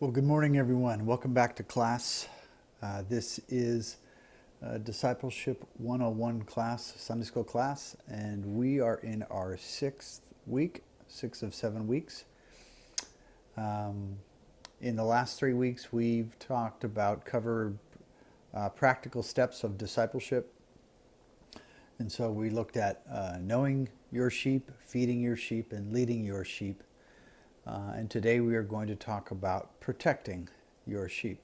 Well, good morning, everyone. Welcome back to class. This is Discipleship 101 class, Sunday school class, and we are in our sixth week, 6 of 7 weeks. In the last 3 weeks, we've covered practical steps of discipleship. And so we looked at knowing your sheep, feeding your sheep, and leading your sheep. And today we are going to talk about protecting your sheep.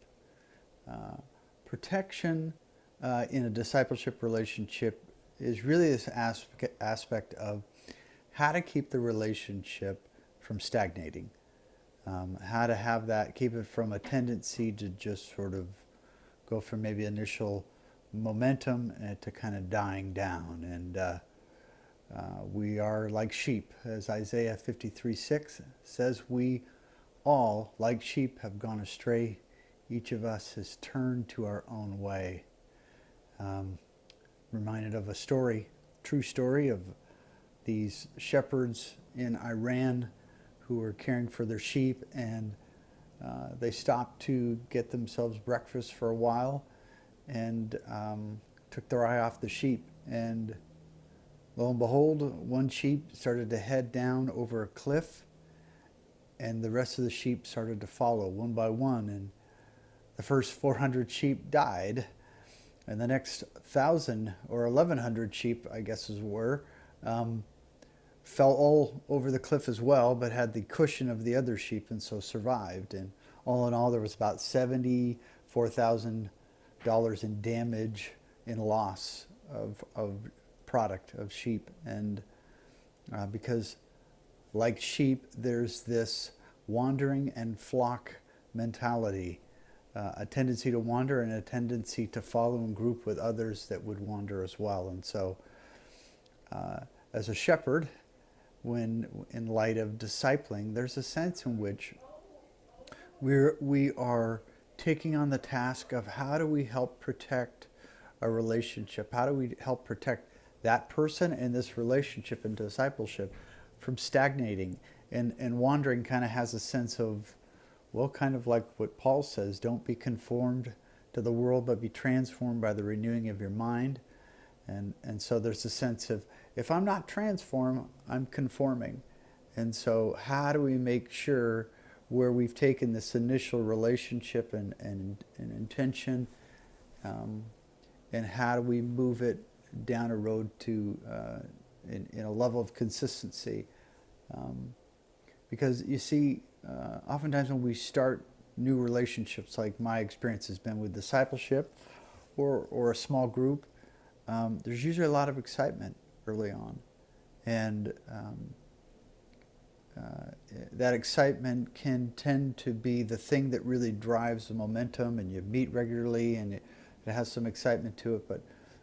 Protection in a discipleship relationship is really this aspect of how to keep the relationship from stagnating. How to have that, keep it from a tendency to just sort of go from maybe initial momentum to kind of dying down. And we are like sheep, as Isaiah 53:6 says, we all, like sheep, have gone astray. Each of us has turned to our own way. Reminded of a story, true story of these shepherds in Iran who were caring for their sheep, and they stopped to get themselves breakfast for a while and took their eye off the sheep. And lo and behold, one sheep started to head down over a cliff, and the rest of the sheep started to follow one by one. And the first 400 sheep died, and the next 1,000 or 1,100 sheep, I guess fell all over the cliff as well, but had the cushion of the other sheep and so survived. And all in all, there was about $74,000 in damage, in loss of product of sheep. And because like sheep, there's this wandering and flock mentality, a tendency to wander and a tendency to follow in group with others that would wander as well. And so as a shepherd, when in light of discipling, there's a sense in which we are taking on the task of how do we help protect a relationship? How do we help protect that person and this relationship and discipleship from stagnating and wandering? Kind of has a sense of, well, kind of like what Paul says, don't be conformed to the world, but be transformed by the renewing of your mind. And so there's a sense of, if I'm not transformed, I'm conforming. And so how do we make sure where we've taken this initial relationship and intention, and how do we move it down a road to in a level of consistency? Because you see, oftentimes when we start new relationships, like my experience has been with discipleship or a small group, there's usually a lot of excitement early on. And that excitement can tend to be the thing that really drives the momentum, and you meet regularly and it has some excitement to it, but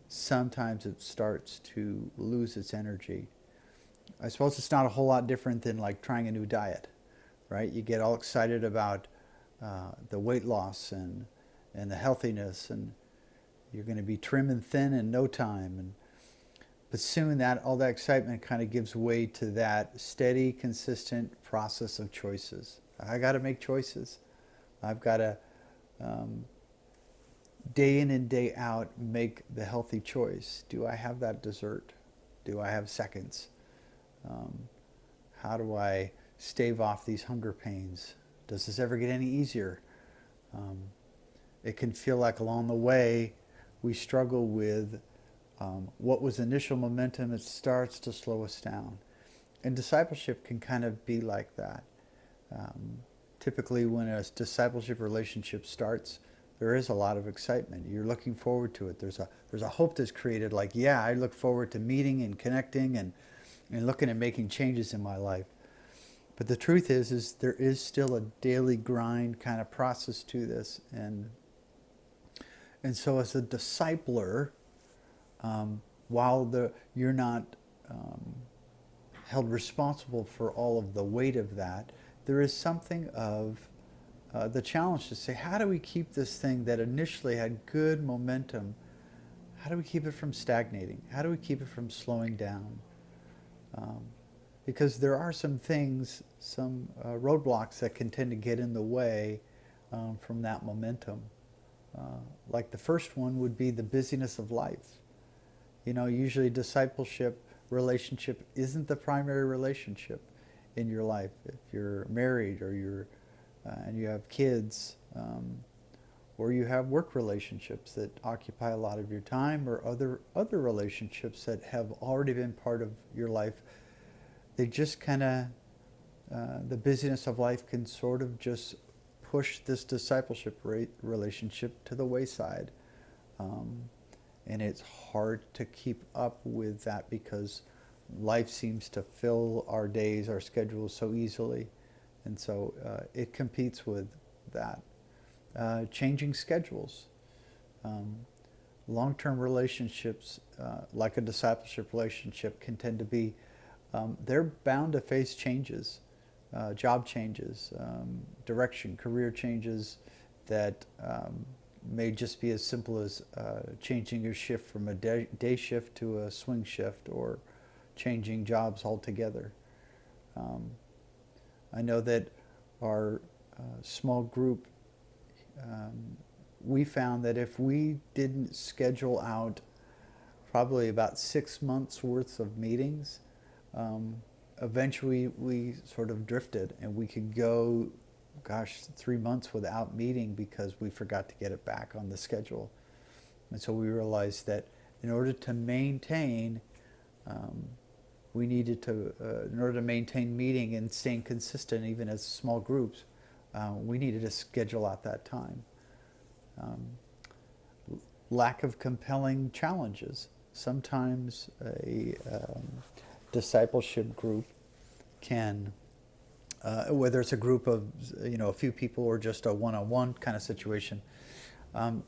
sometimes it starts to lose its energy. I suppose it's not a whole lot different than like trying a new diet, right? You get all excited about the weight loss and the healthiness, and you're going to be trim and thin in no time. But soon all that excitement kind of gives way to that steady, consistent process of choices. I got to make choices. I've got to, day in and day out, make the healthy choice. Do I have that dessert? Do I have seconds? How do I stave off these hunger pains? Does this ever get any easier? It can feel like along the way we struggle with what was initial momentum. It starts to slow us down. And discipleship can kind of be like that. Typically when a discipleship relationship starts, there is a lot of excitement. You're looking forward to it. There's a hope that's created, like, yeah, I look forward to meeting and connecting and looking at making changes in my life. But the truth is there is still a daily grind kind of process to this. And so as a discipler, while you're not held responsible for all of the weight of that, there is something of the challenge to say, how do we keep this thing that initially had good momentum, how do we keep it from stagnating? How do we keep it from slowing down? Because there are some things, some roadblocks that can tend to get in the way from that momentum. Like the first one would be the busyness of life. Usually discipleship relationship isn't the primary relationship in your life. If you're married or and you have kids, or you have work relationships that occupy a lot of your time, or other relationships that have already been part of your life, they just kind of the busyness of life can sort of just push this discipleship relationship to the wayside. And it's hard to keep up with that because life seems to fill our days, our schedules so easily. And so it competes with that. Changing schedules. Long-term relationships, like a discipleship relationship, can tend to be, they're bound to face changes, job changes, direction, career changes that may just be as simple as changing your shift from a day shift to a swing shift, or changing jobs altogether. I know that our small group, we found that if we didn't schedule out probably about 6 months worth of meetings, eventually we sort of drifted, and we could go, 3 months without meeting because we forgot to get it back on the schedule. And so we realized that in order to maintain, in order to maintain meeting and staying consistent even as small groups, we needed to schedule out that time. Lack of compelling challenges. Sometimes a discipleship group can, whether it's a group of a few people or just a one-on-one kind of situation,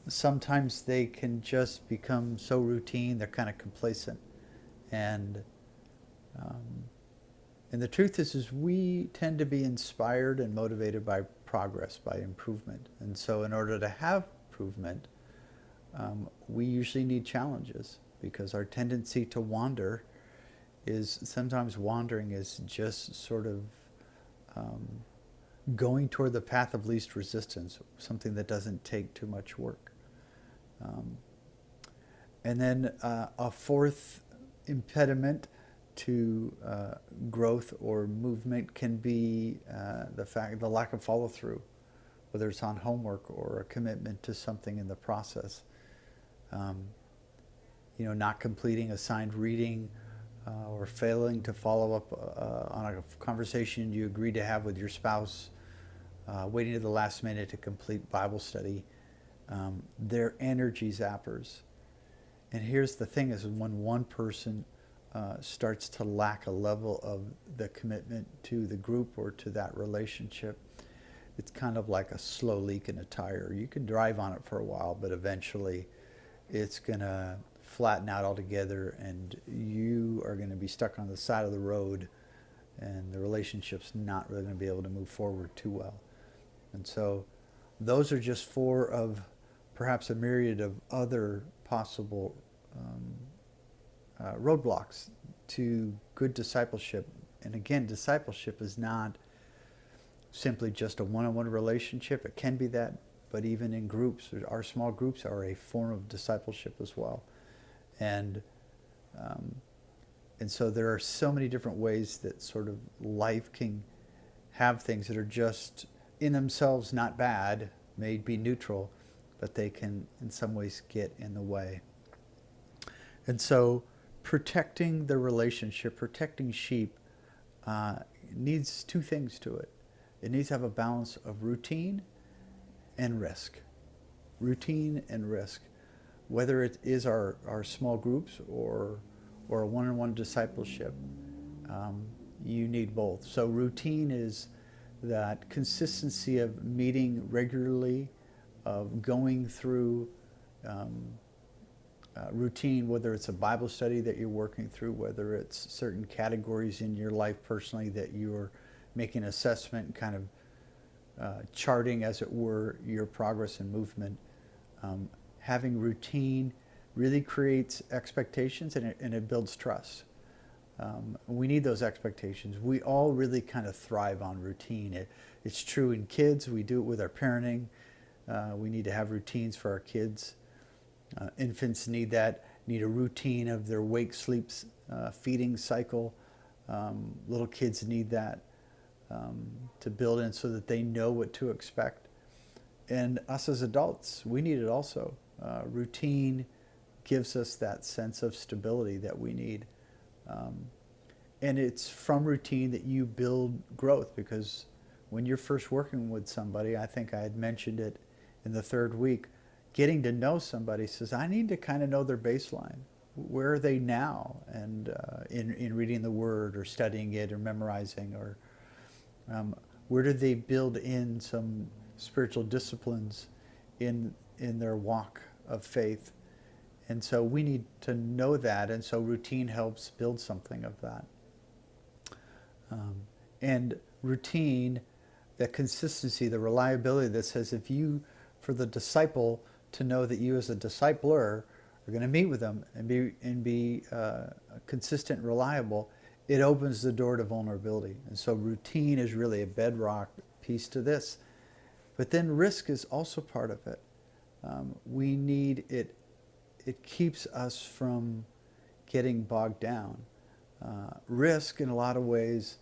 sometimes they can just become so routine, they're kind of complacent. And the truth is we tend to be inspired and motivated by progress, by improvement. And so in order to have improvement, we usually need challenges, because our tendency to wander is sometimes wandering is just sort of going toward the path of least resistance, something that doesn't take too much work. And then a fourth impediment to growth or movement can be the lack of follow through, whether it's on homework or a commitment to something in the process. Not completing assigned reading, or failing to follow up on a conversation you agreed to have with your spouse, waiting to the last minute to complete Bible study. They're energy zappers. And here's the thing, is when one person starts to lack a level of the commitment to the group or to that relationship, it's kind of like a slow leak in a tire. You can drive on it for a while, but eventually it's going to flatten out altogether, and you are going to be stuck on the side of the road, and the relationship's not really going to be able to move forward too well. And so those are just four of perhaps a myriad of other possible roadblocks to good discipleship. And again, discipleship is not simply just a one-on-one relationship. It can be that, but even in groups, our small groups are a form of discipleship as well. And so there are so many different ways that sort of life can have things that are just in themselves not bad, may be neutral, but they can in some ways get in the way. And so protecting the relationship, protecting sheep, needs two things to it. It needs to have a balance of routine and risk. Routine and risk. Whether it is our small groups or a one-on-one discipleship, you need both. So routine is that consistency of meeting regularly, of going through routine, whether it's a Bible study that you're working through, whether it's certain categories in your life personally that you're making assessment, kind of charting, as it were, your progress and movement. Having routine really creates expectations, and it builds trust. We need those expectations. We all really kind of thrive on routine. It's true in kids. We do it with our parenting. We need to have routines for our kids. Infants need that, need a routine of their wake, sleep, feeding cycle. Little kids need that to build in so that they know what to expect. And us as adults, we need it also. Routine gives us that sense of stability that we need. And it's from routine that you build growth, because when you're first working with somebody, I think I had mentioned it in the third week, getting to know somebody says, I need to kind of know their baseline. Where are they now? And in reading the Word or studying it or memorizing, or where do they build in some spiritual disciplines in their walk of faith? And so we need to know that, and so routine helps build something of that. And routine, the consistency, the reliability that says, if you, for the disciple to know that you as a discipler are going to meet with them and be consistent and reliable, it opens the door to vulnerability. And so routine is really a bedrock piece to this. But then risk is also part of it. We need it. It keeps us from getting bogged down. Risk, in a lot of ways,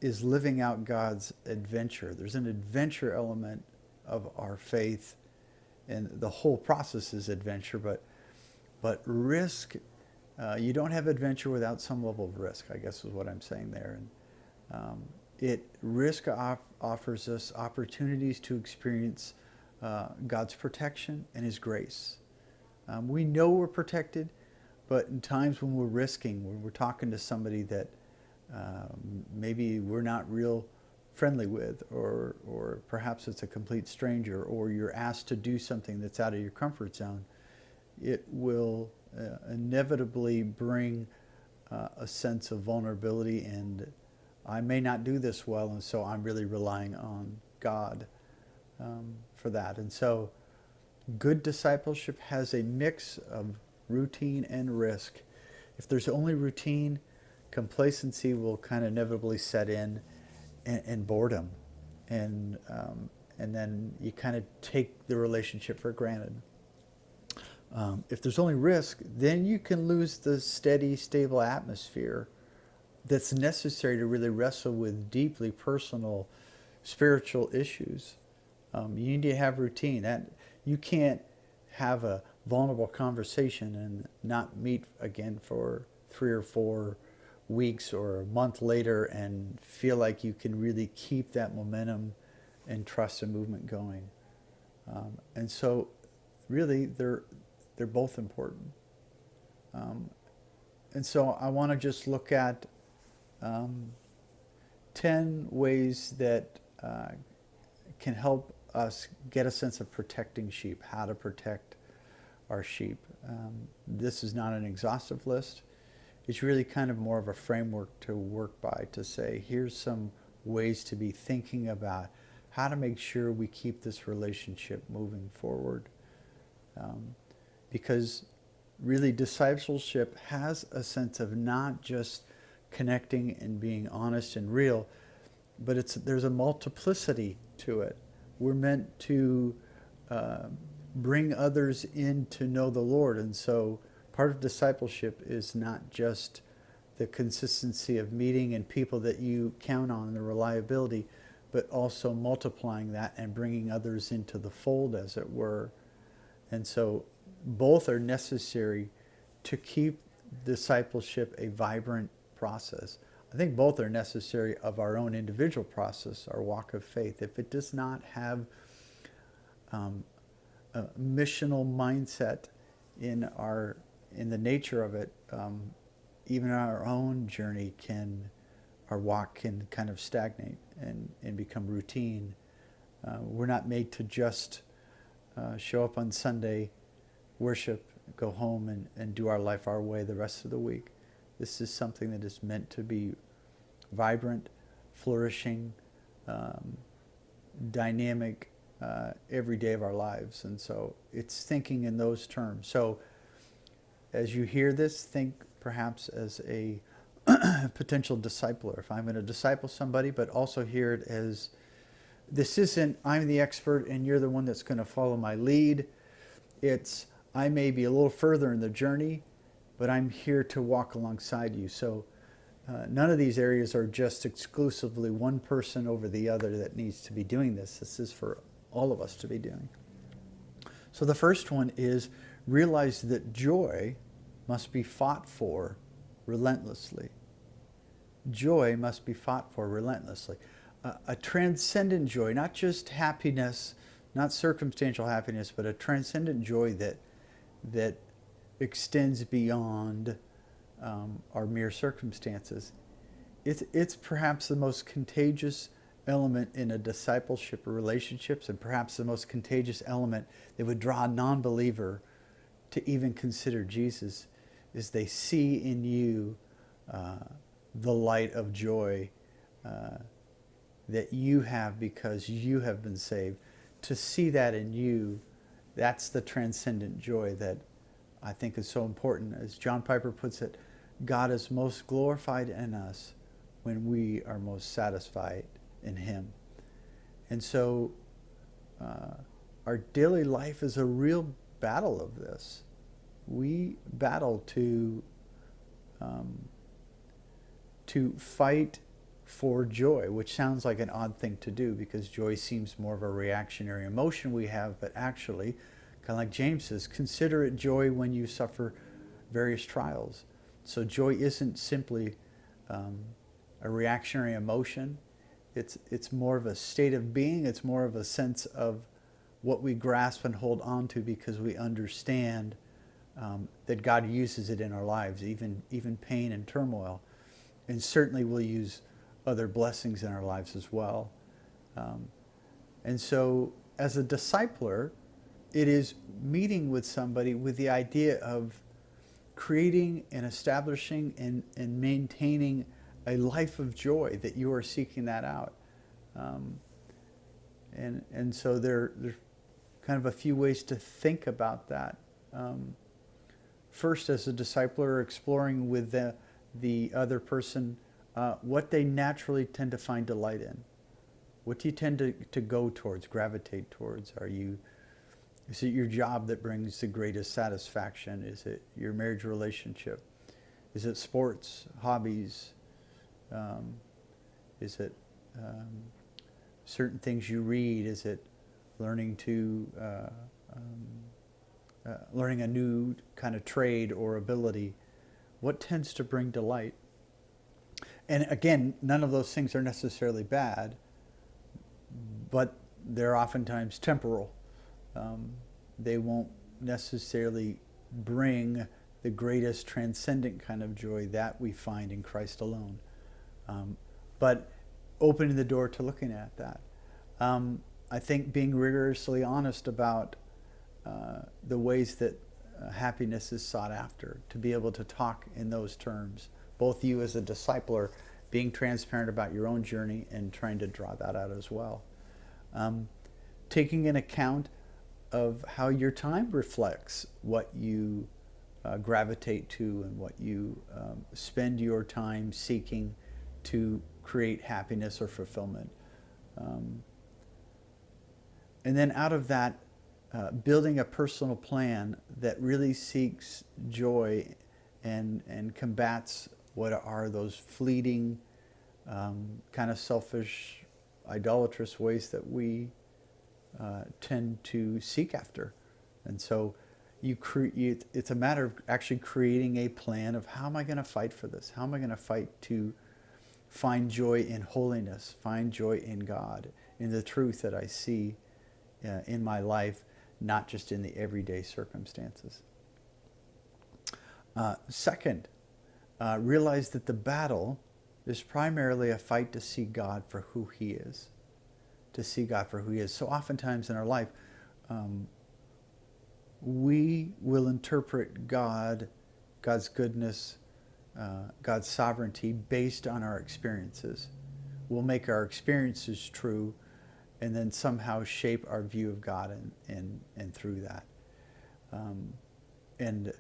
is living out God's adventure. There's an adventure element of our faith, and the whole process is adventure. But risk, you don't have adventure without some level of risk, I guess is what I'm saying there. And risk offers us opportunities to experience God's protection and His grace. We know we're protected, but in times when we're risking, when we're talking to somebody that maybe we're not real friendly with, or perhaps it's a complete stranger, or you're asked to do something that's out of your comfort zone, it will inevitably bring a sense of vulnerability, and I may not do this well, and so I'm really relying on God for that. And so good discipleship has a mix of routine and risk. If there's only routine, complacency will kind of inevitably set in, and boredom, and then you kind of take the relationship for granted. If there's only risk, then you can lose the steady, stable atmosphere that's necessary to really wrestle with deeply personal, spiritual issues. You need to have routine. That you can't have a vulnerable conversation and not meet again for 3 or 4 weeks or a month later and feel like you can really keep that momentum and trust and movement going. And so really they're both important. And so I want to just look at 10 ways that can help us get a sense of protecting sheep, how to protect our sheep. This is not an exhaustive list. It's really kind of more of a framework to work by, to say, here's some ways to be thinking about how to make sure we keep this relationship moving forward. Because really discipleship has a sense of not just connecting and being honest and real, but there's a multiplicity to it. We're meant to bring others in to know the Lord. And so part of discipleship is not just the consistency of meeting and people that you count on and the reliability, but also multiplying that and bringing others into the fold, as it were. And so both are necessary to keep discipleship a vibrant process. I think both are necessary of our own individual process, our walk of faith. If it does not have a missional mindset in the nature of it, even our own journey our walk can kind of stagnate and become routine. We're not made to just show up on Sunday, worship, go home and do our life our way the rest of the week. This is something that is meant to be vibrant, flourishing, dynamic every day of our lives. And so it's thinking in those terms. So as you hear this, think perhaps as a potential discipler, if I'm going to disciple somebody, but also hear it as this isn't I'm the expert and you're the one that's going to follow my lead. It's I may be a little further in the journey, but I'm here to walk alongside you. So none of these areas are just exclusively one person over the other that needs to be doing this. This is for all of us to be doing. So the first one is realize that joy must be fought for relentlessly. Joy must be fought for relentlessly. A transcendent joy, not just happiness, not circumstantial happiness, but a transcendent joy that extends beyond our mere circumstances. It's perhaps the most contagious element in a discipleship or relationships, and perhaps the most contagious element that would draw a non-believer to even consider Jesus, is they see in you the light of joy that you have because you have been saved. To see that in you, that's the transcendent joy that I think is so important. As John Piper puts it, God is most glorified in us when we are most satisfied in Him. And so our daily life is a real battle of this. We battle to fight for joy, which sounds like an odd thing to do because joy seems more of a reactionary emotion we have, but actually, kind of like James says, consider it joy when you suffer various trials. So joy isn't simply a reactionary emotion. It's more of a state of being. It's more of a sense of what we grasp and hold on to because we understand that God uses it in our lives, even pain and turmoil. And certainly we'll use other blessings in our lives as well. And so as a discipler, it is meeting with somebody with the idea of creating and establishing and maintaining a life of joy, that you are seeking that out. And so there's kind of a few ways to think about that. First, as a discipler, exploring with the other person what they naturally tend to find delight in. What do you tend to go towards, gravitate towards? Is it your job that brings the greatest satisfaction? Is it your marriage relationship? Is it sports, hobbies? Is it certain things you read? Is it learning a new kind of trade or ability? What tends to bring delight? And again, none of those things are necessarily bad, but they're oftentimes temporal. They won't necessarily bring the greatest transcendent kind of joy that we find in Christ alone. But opening the door to looking at that. I think being rigorously honest about the ways that happiness is sought after, to be able to talk in those terms. Both you as a discipler being transparent about your own journey and trying to draw that out as well. Taking an account of how your time reflects what you gravitate to and what you spend your time seeking to create happiness or fulfillment. And then out of that, building a personal plan that really seeks joy and combats what are those fleeting, kind of selfish, idolatrous ways that we tend to seek after. And so it's a matter of actually creating a plan of how am I going to fight for this? How am I going to fight to find joy in holiness, find joy in God, in the truth that I see in my life, not just in the everyday circumstances. Second, realize that the battle is primarily a fight to see God for who He is. To see God for who He is. So oftentimes in our life, we will interpret God's goodness, God's sovereignty based on our experiences. We'll make our experiences true and then somehow shape our view of God and through that. And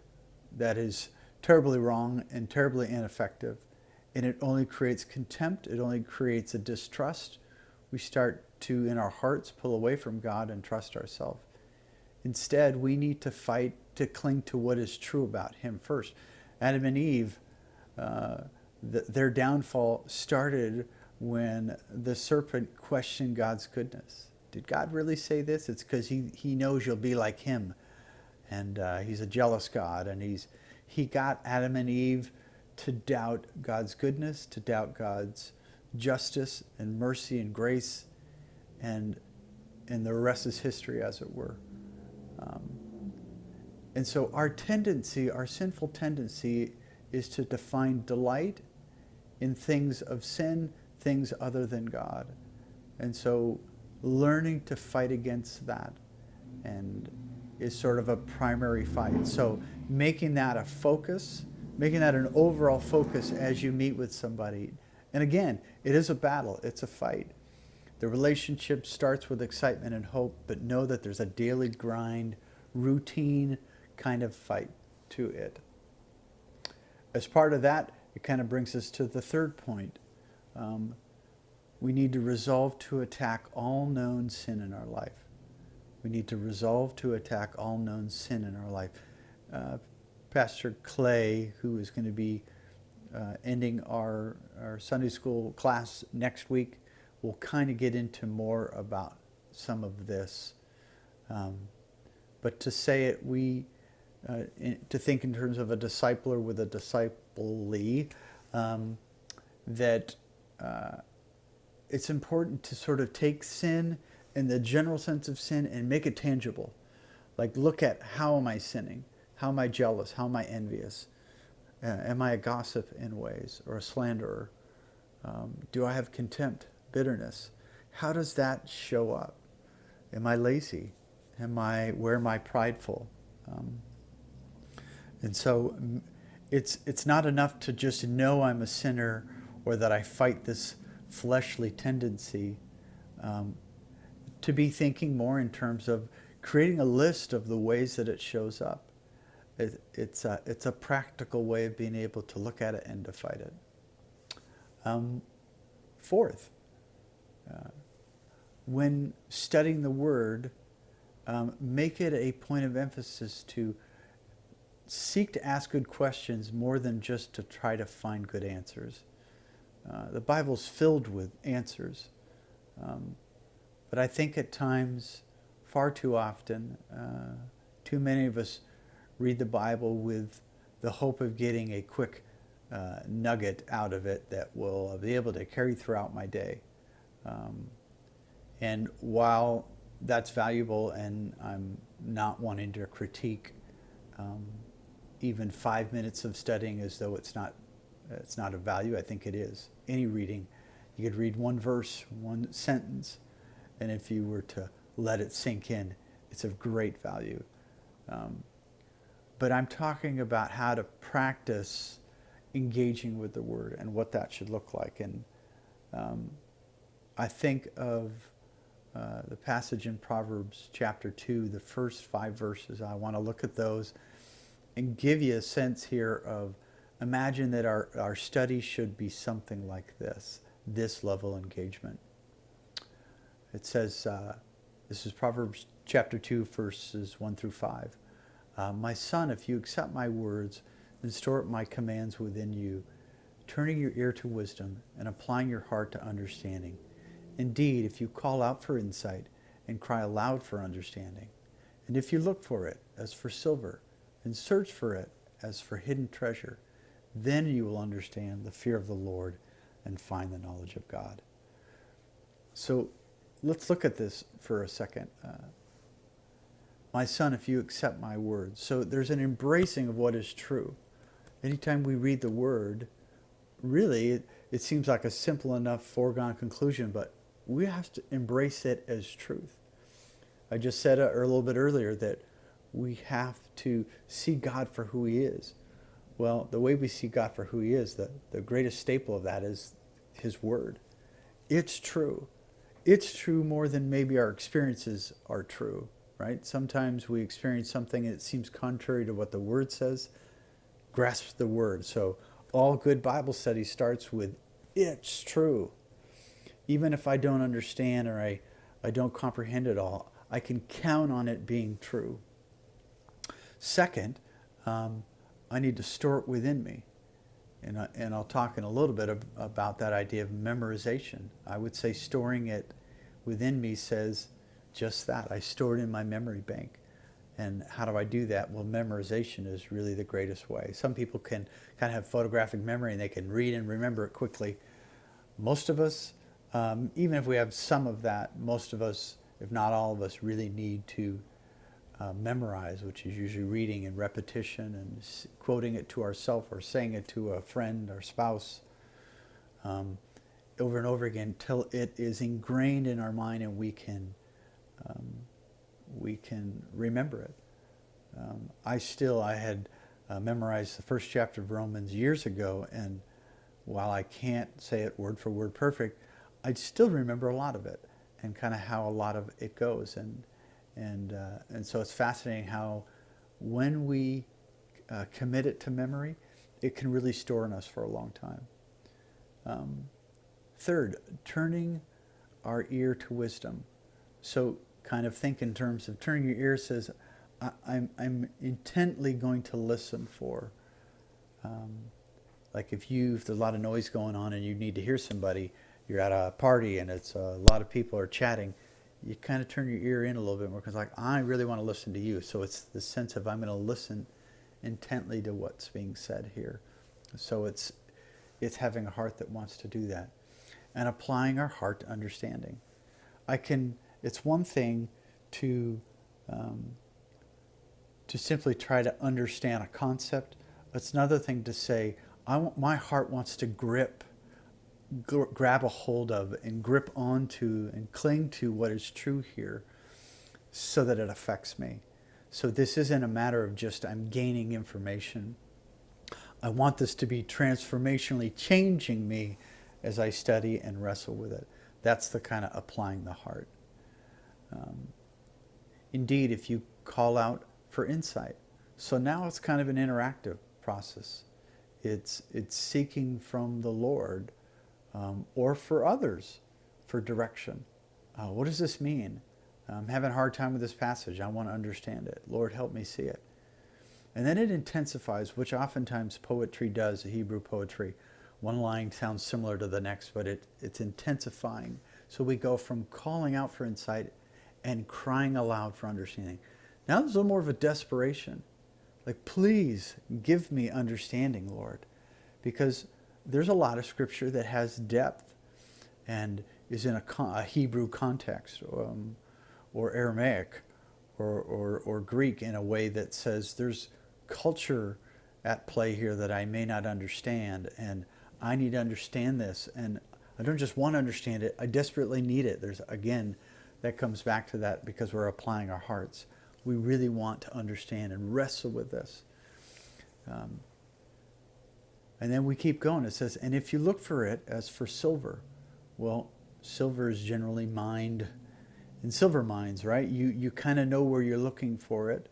that is terribly wrong and terribly ineffective. and it only creates contempt. It only creates a distrust. We start to, in our hearts, pull away from God and trust ourselves. Instead, we need to fight to cling to what is true about Him first. Adam and Eve, their downfall started when the serpent questioned God's goodness. Did God really say this? It's because he knows you'll be like Him. And He's a jealous God. And he got Adam and Eve to doubt God's goodness, to doubt God's justice and mercy and grace. And the rest is history, as it were. And so our tendency, our sinful tendency, is to define delight in things of sin, things other than God. And so learning to fight against that and is sort of a primary fight. So making that a focus, making that an overall focus as you meet with somebody. And again, it is a battle, it's a fight. The relationship starts with excitement and hope, but know that there's a daily grind, routine kind of fight to it. As part of that, it kind of brings us to the third point. We need to resolve to attack all known sin in our life. We need to resolve to attack all known sin in our life. Pastor Clay, who is going to be ending our Sunday school class next week, will kind of get into more about some of this. But to say it, to think in terms of a discipler with a disciplee, that it's important to sort of take sin in the general sense of sin and make it tangible. Like, look at, how am I sinning? How am I jealous? How am I envious? Am I a gossip in ways, or a slanderer? Do I have contempt, bitterness? How does that show up? Am I lazy? Where am I prideful? And so it's not enough to just know I'm a sinner or that I fight this fleshly tendency. To be thinking more in terms of creating a list of the ways that it shows up. It's a practical way of being able to look at it and to fight it. Fourth, when studying the Word, make it a point of emphasis to seek to ask good questions more than just to try to find good answers. The Bible's filled with answers, but I think at times, far too often, too many of us read the Bible with the hope of getting a quick nugget out of it that will be able to carry throughout my day. And while that's valuable, and I'm not wanting to critique even 5 minutes of studying as though it's not of value, I think it is. Any reading, you could read one verse, one sentence, and if you were to let it sink in, it's of great value. But I'm talking about how to practice engaging with the Word and what that should look like. And I think of the passage in Proverbs chapter 2, the first 5 verses. I want to look at those and give you a sense here of, imagine that our study should be something like this level of engagement. It says, this is Proverbs chapter 2, verses 1 through 5. My son, if you accept my words and store up my commands within you, turning your ear to wisdom and applying your heart to understanding. Indeed, if you call out for insight and cry aloud for understanding, and if you look for it as for silver and search for it as for hidden treasure, then you will understand the fear of the Lord and find the knowledge of God. So let's look at this for a second. My son, if you accept my words. So there's an embracing of what is true. Anytime we read the Word, really, it seems like a simple enough foregone conclusion, but we have to embrace it as truth. I just said a little bit earlier that we have to see God for who He is. Well, the way we see God for who He is, the greatest staple of that is His Word. It's true. It's true more than maybe our experiences are true, right? Sometimes we experience something and it seems contrary to what the Word says. Grasp the Word. So all good Bible study starts with, it's true. Even if I don't understand or I don't comprehend it all, I can count on it being true. Second, I need to store it within me. And I'll talk in a little bit about that idea of memorization. I would say storing it within me says just that. I store it in my memory bank. And how do I do that? Well, memorization is really the greatest way. Some people can kind of have photographic memory and they can read and remember it quickly. Most of us, even if we have some of that, most of us, if not all of us, really need to memorize, which is usually reading and repetition and quoting it to ourselves or saying it to a friend or spouse over and over again till it is ingrained in our mind and we can remember it. I had memorized the first chapter of Romans years ago, and while I can't say it word for word perfect, I still remember a lot of it and kind of how a lot of it goes. And so it's fascinating how when we commit it to memory, it can really store in us for a long time. Third, turning our ear to wisdom. So kind of think in terms of turning your ear says, I'm intently going to listen for, like if there's a lot of noise going on and you need to hear somebody, you're at a party and it's a lot of people are chatting, you kind of turn your ear in a little bit more because like, I really want to listen to you. So it's the sense of I'm going to listen intently to what's being said here. So it's having a heart that wants to do that and applying our heart to understanding. It's one thing to simply try to understand a concept. It's another thing to say, my heart wants to grab a hold of and grip onto and cling to what is true here so that it affects me. So this isn't a matter of just I'm gaining information. I want this to be transformationally changing me as I study and wrestle with it. That's the kind of applying the heart. Indeed, if you call out for insight. So now it's kind of an interactive process. It's seeking from the Lord or for others for direction. What does this mean? I'm having a hard time with this passage. I want to understand it. Lord, help me see it. And then it intensifies, which oftentimes poetry does, Hebrew poetry. One line sounds similar to the next, but it's intensifying. So we go from calling out for insight and crying aloud for understanding. Now there's a little more of a desperation. Like, please give me understanding, Lord. Because there's a lot of scripture that has depth and is in a Hebrew context or Aramaic or Greek in a way that says there's culture at play here that I may not understand, and I need to understand this. And I don't just want to understand it, I desperately need it. Again, that comes back to that because we're applying our hearts. We really want to understand and wrestle with this. And then we keep going. It says, and if you look for it as for silver, well, silver is generally mined in silver mines, right? You kind of know where you're looking for it.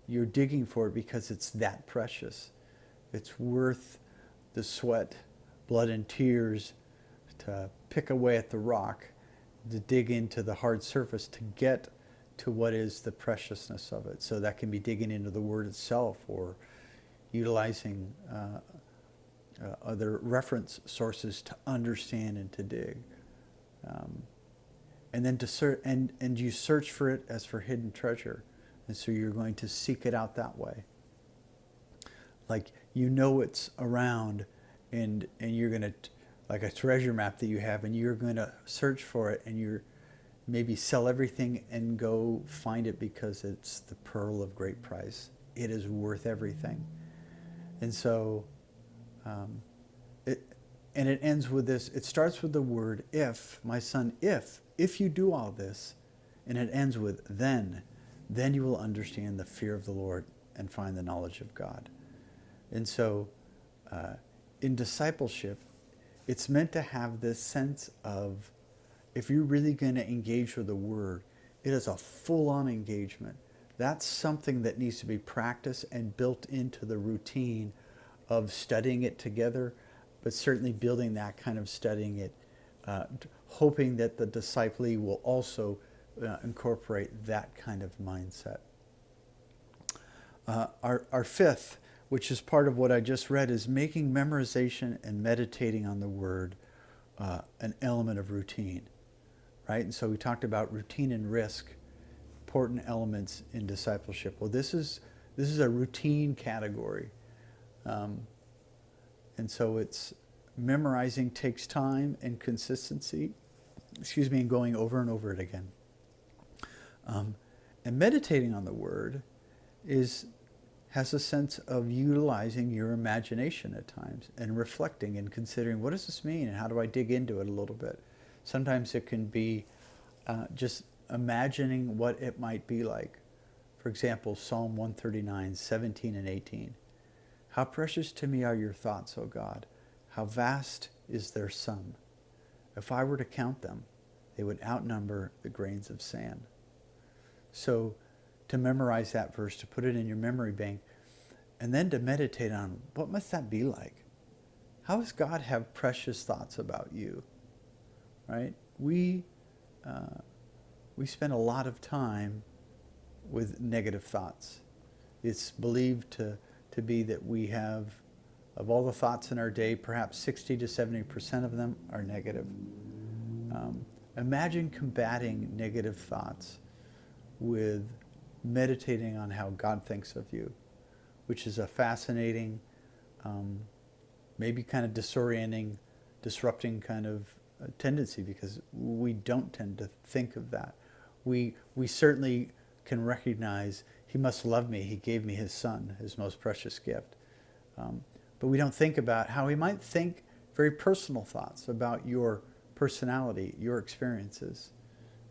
You're digging for it because it's that precious. It's worth the sweat, blood, and tears to pick away at the rock, to dig into the hard surface to get to what is the preciousness of it. So that can be digging into the word itself or utilizing other reference sources to understand and to dig. And then and you search for it as for hidden treasure. And so you're going to seek it out that way. Like you know it's around and you're going to, like a treasure map that you have, and you're going to search for it and you're maybe sell everything and go find it because it's the pearl of great price. It is worth everything. And so it ends with this. It starts with the word if, my son, if you do all this, and it ends with then you will understand the fear of the Lord and find the knowledge of God. And so in discipleship, it's meant to have this sense of, if you're really going to engage with the word, it is a full-on engagement. That's something that needs to be practiced and built into the routine of studying it together, but certainly building that kind of studying it, hoping that the disciplee will also incorporate that kind of mindset. Our fifth, which is part of what I just read, is making memorization and meditating on the Word an element of routine, right? And so we talked about routine and risk, important elements in discipleship. Well, this is a routine category. And so it's memorizing takes time and consistency, and going over and over it again. And meditating on the Word has a sense of utilizing your imagination at times and reflecting and considering, what does this mean and how do I dig into it a little bit? Sometimes it can be just imagining what it might be like. For example, Psalm 139, 17 and 18. How precious to me are your thoughts, O God. How vast is their sum. If I were to count them, they would outnumber the grains of sand. So to memorize that verse, to put it in your memory bank, and then to meditate on, what must that be like? How does God have precious thoughts about you? Right? We spend a lot of time with negative thoughts. It's believed to be that we have, of all the thoughts in our day, perhaps 60 to 70% of them are negative. Imagine combating negative thoughts with meditating on how God thinks of you, which is a fascinating, maybe kind of disorienting, disrupting kind of tendency, because we don't tend to think of that. We certainly can recognize He must love me. He gave me His Son, His most precious gift. But we don't think about how He might think very personal thoughts about your personality, your experiences,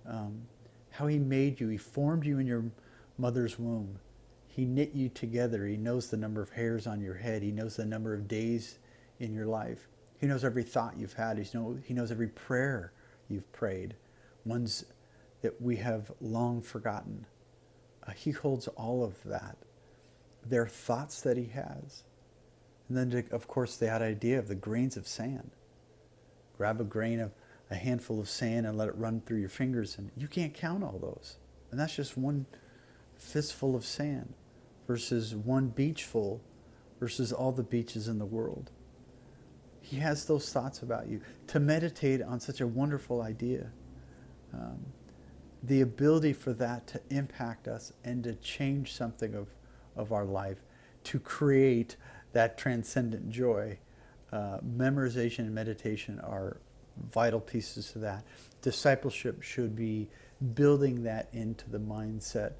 how He made you. He formed you in your mother's womb. He knit you together. He knows the number of hairs on your head. He knows the number of days in your life. He knows every thought you've had. He knows every prayer you've prayed, ones that we have long forgotten. He holds all of that. They're thoughts that He has. And then, of course, that idea of the grains of sand. Grab a handful of sand and let it run through your fingers, and you can't count all those. And that's just one fistful of sand versus one beach full versus all the beaches in the world. He has those thoughts about you. To meditate on such a wonderful idea, the ability for that to impact us and to change something of our life, to create that transcendent joy. Memorization and meditation are vital pieces to that. Discipleship should be building that into the mindset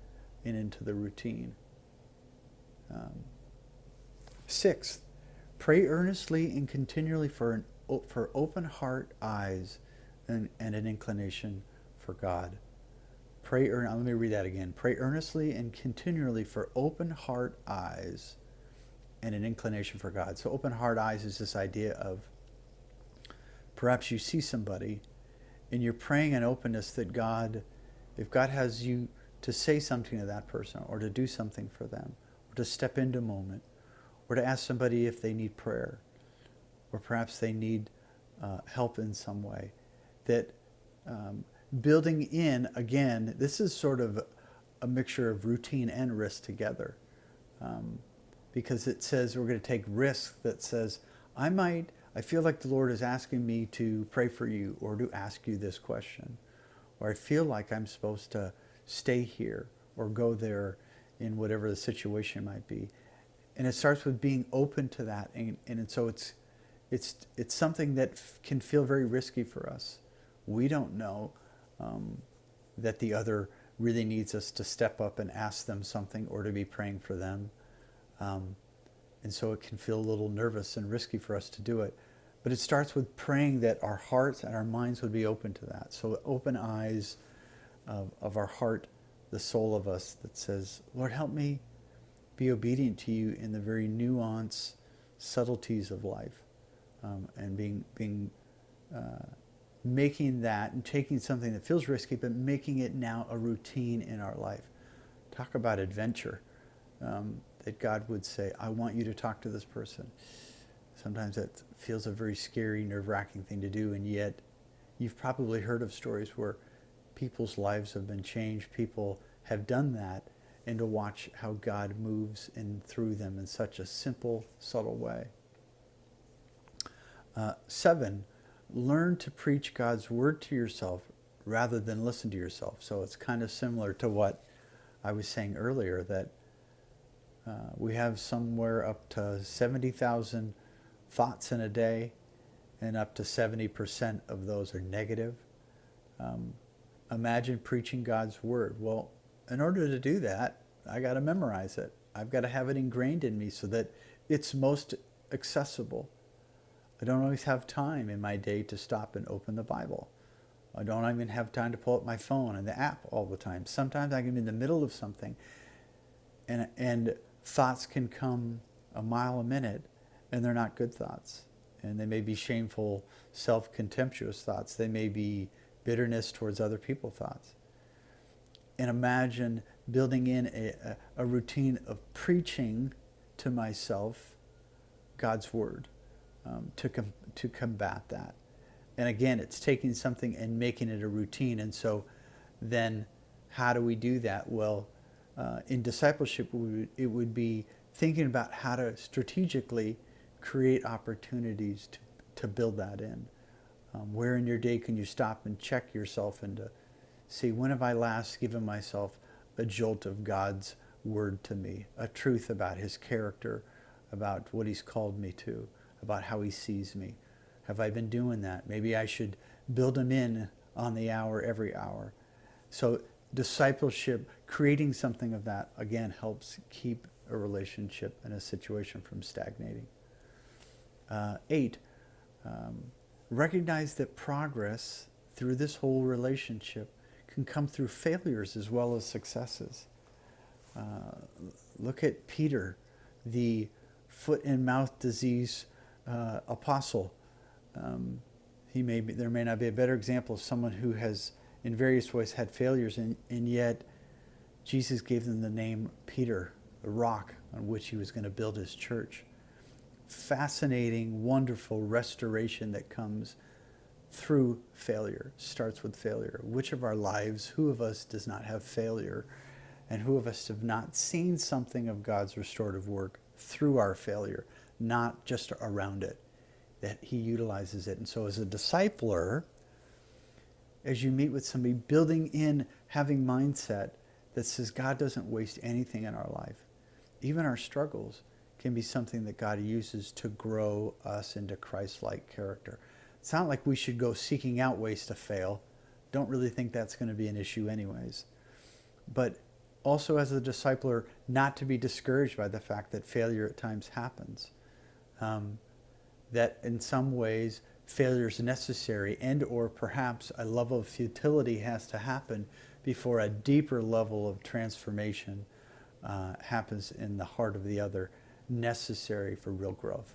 and into the routine. Sixth, pray earnestly and continually for open heart, eyes, and an inclination for God. Let me read that again. Pray earnestly and continually for open heart, eyes, and an inclination for God. So open heart, eyes is this idea of perhaps you see somebody and you're praying an openness that God, if God has you to say something to that person or to do something for them or to step into a moment or to ask somebody if they need prayer or perhaps they need help in some way, that building in, again, this is sort of a mixture of routine and risk together. Because it says we're going to take risk that says, I feel like the Lord is asking me to pray for you or to ask you this question. Or I feel like I'm supposed to stay here or go there in whatever the situation might be. And it starts with being open to that. And so it's something that can feel very risky for us. We don't know that the other really needs us to step up and ask them something or to be praying for them. And so it can feel a little nervous and risky for us to do it. But it starts with praying that our hearts and our minds would be open to that. So open eyes of our heart, the soul of us that says, Lord, help me be obedient to you in the very nuanced subtleties of life. And making that and taking something that feels risky, but making it now a routine in our life. Talk about adventure. that God would say, I want you to talk to this person. Sometimes that feels a very scary, nerve-wracking thing to do, and yet you've probably heard of stories where people's lives have been changed. People have done that, and to watch how God moves in through them in such a simple, subtle way. 7, learn to preach God's word to yourself rather than listen to yourself. So it's kind of similar to what I was saying earlier, that we have somewhere up to 70,000 thoughts in a day, and up to 70% of those are negative. Imagine preaching God's word. Well, in order to do that, I got to memorize it. I've got to have it ingrained in me so that it's most accessible. I don't always have time in my day to stop and open the Bible. I don't even have time to pull up my phone and the app all the time. Sometimes I can be in the middle of something, and thoughts can come a mile a minute, and they're not good thoughts. And they may be shameful, self-contemptuous thoughts. They may be bitterness towards other people thoughts. And imagine building in a routine of preaching to myself God's word to combat that. And again, it's taking something and making it a routine. And so then how do we do that? Well, in discipleship, it would be thinking about how to strategically create opportunities to build that in. Where in your day can you stop and check yourself and to see, when have I last given myself a jolt of God's word to me, a truth about his character, about what he's called me to, about how he sees me? Have I been doing that? Maybe I should build him in on the hour, every hour. So discipleship, creating something of that, again, helps keep a relationship and a situation from stagnating. 8, recognize that progress through this whole relationship can come through failures as well as successes. Look at Peter, the foot and mouth disease apostle. There may not be a better example of someone who has in various ways had failures, and yet Jesus gave them the name Peter, the rock on which he was going to build his church. Fascinating, wonderful restoration that comes through failure, starts with failure. Which of our lives, who of us does not have failure? And who of us have not seen something of God's restorative work through our failure, not just around it, that he utilizes it? And so as a discipler, as you meet with somebody, building in, having mindset that says God doesn't waste anything in our life. Even our struggles can be something that God uses to grow us into Christ-like character. It's not like we should go seeking out ways to fail. Don't really think that's going to be an issue anyways. But also as a discipler, not to be discouraged by the fact that failure at times happens. That in some ways failure is necessary, and or perhaps a level of futility has to happen before a deeper level of transformation happens in the heart of the other, necessary for real growth.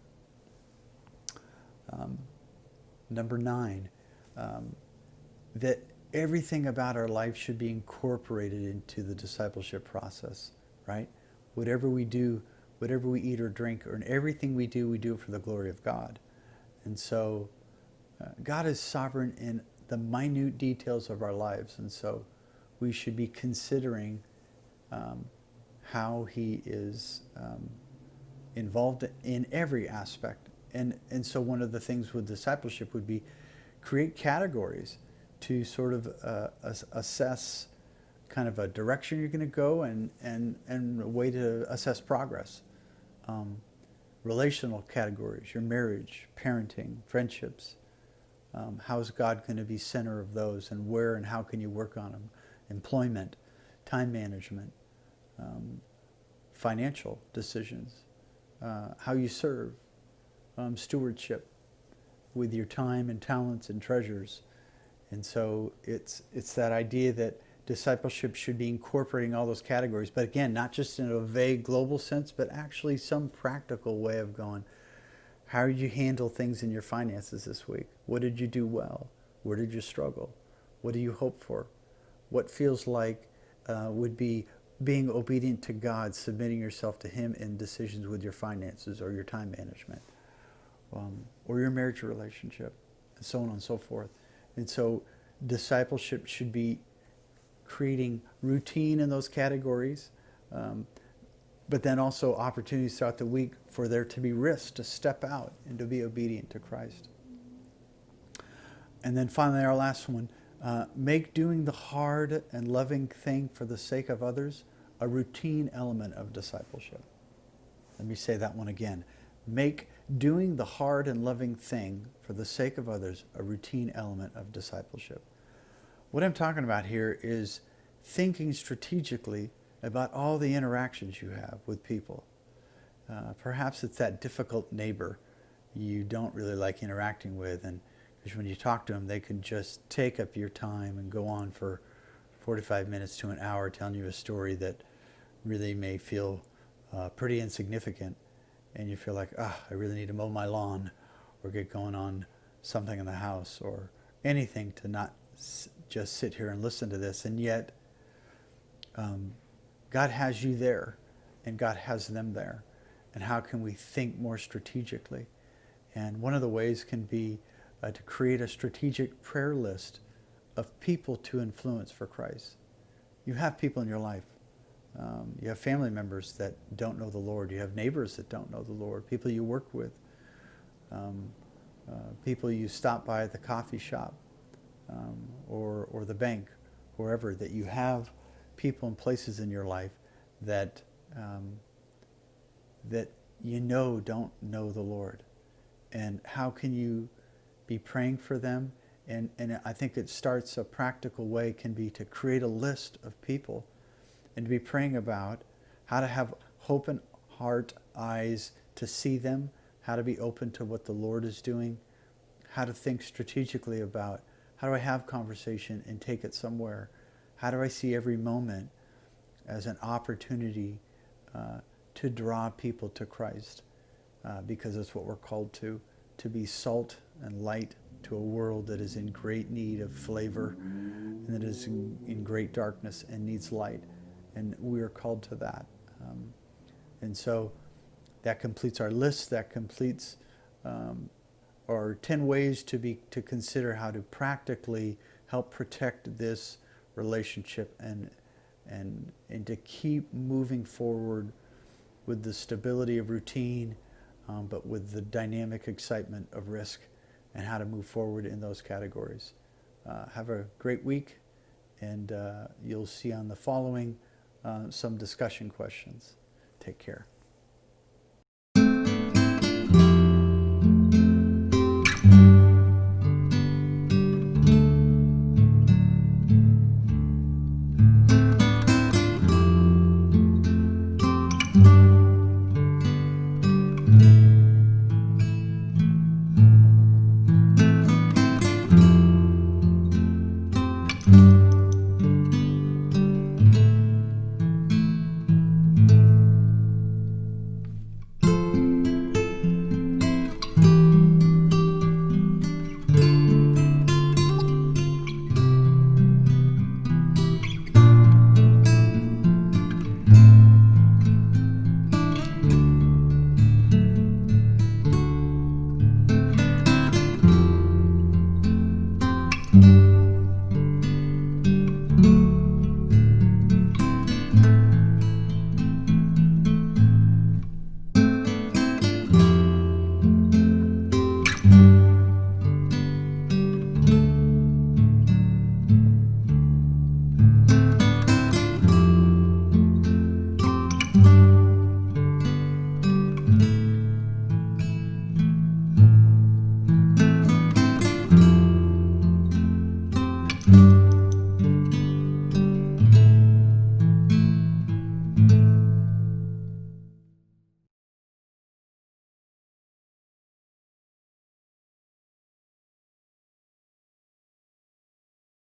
Number 9, that everything about our life should be incorporated into the discipleship process, right? Whatever we do, whatever we eat or drink, or in everything we do it for the glory of God. And so God is sovereign in the minute details of our lives, and so we should be considering how he is involved in every aspect. And so one of the things with discipleship would be create categories to sort of assess kind of a direction you're going to go and a way to assess progress. Relational categories, your marriage, parenting, friendships. How is God going to be center of those, and where and how can you work on them? Employment, time management, financial decisions, how you serve, stewardship with your time and talents and treasures. And so it's that idea that discipleship should be incorporating all those categories, but again, not just in a vague global sense, but actually some practical way of going, how did you handle things in your finances this week? What did you do well? Where did you struggle? What do you hope for? What feels like would be being obedient to God, submitting yourself to Him in decisions with your finances or your time management, or your marriage relationship, and so on and so forth. And so discipleship should be creating routine in those categories, but then also opportunities throughout the week for there to be risk, to step out and to be obedient to Christ. And then finally, our last one, make doing the hard and loving thing for the sake of others a routine element of discipleship. Let me say that one again. Make doing the hard and loving thing for the sake of others a routine element of discipleship. What I'm talking about here is thinking strategically about all the interactions you have with people. Perhaps it's that difficult neighbor you don't really like interacting with, and because when you talk to them, they can just take up your time and go on for 45 minutes to an hour telling you a story that really may feel pretty insignificant, and you feel like, I really need to mow my lawn or get going on something in the house or anything to not just sit here and listen to this. And yet, God has you there, and God has them there. And how can we think more strategically? And one of the ways can be to create a strategic prayer list of people to influence for Christ. You have people in your life. You have family members that don't know the Lord. You have neighbors that don't know the Lord. People you work with. People you stop by at the coffee shop or the bank, wherever, that you have people and places in your life that that you know don't know the Lord. And how can you be praying for them? And I think it starts, a practical way can be to create a list of people and to be praying about how to have open heart, eyes to see them, how to be open to what the Lord is doing, how to think strategically about how do I have conversation and take it somewhere, how do I see every moment as an opportunity to draw people to Christ, because it's what we're called to be salt and light to a world that is in great need of flavor and that is in great darkness and needs light. And we are called to that. And so that completes our list. That completes our 10 ways to consider how to practically help protect this relationship and to keep moving forward with the stability of routine, but with the dynamic excitement of risk, and how to move forward in those categories. Have a great week, and you'll see on the following some discussion questions. Take care.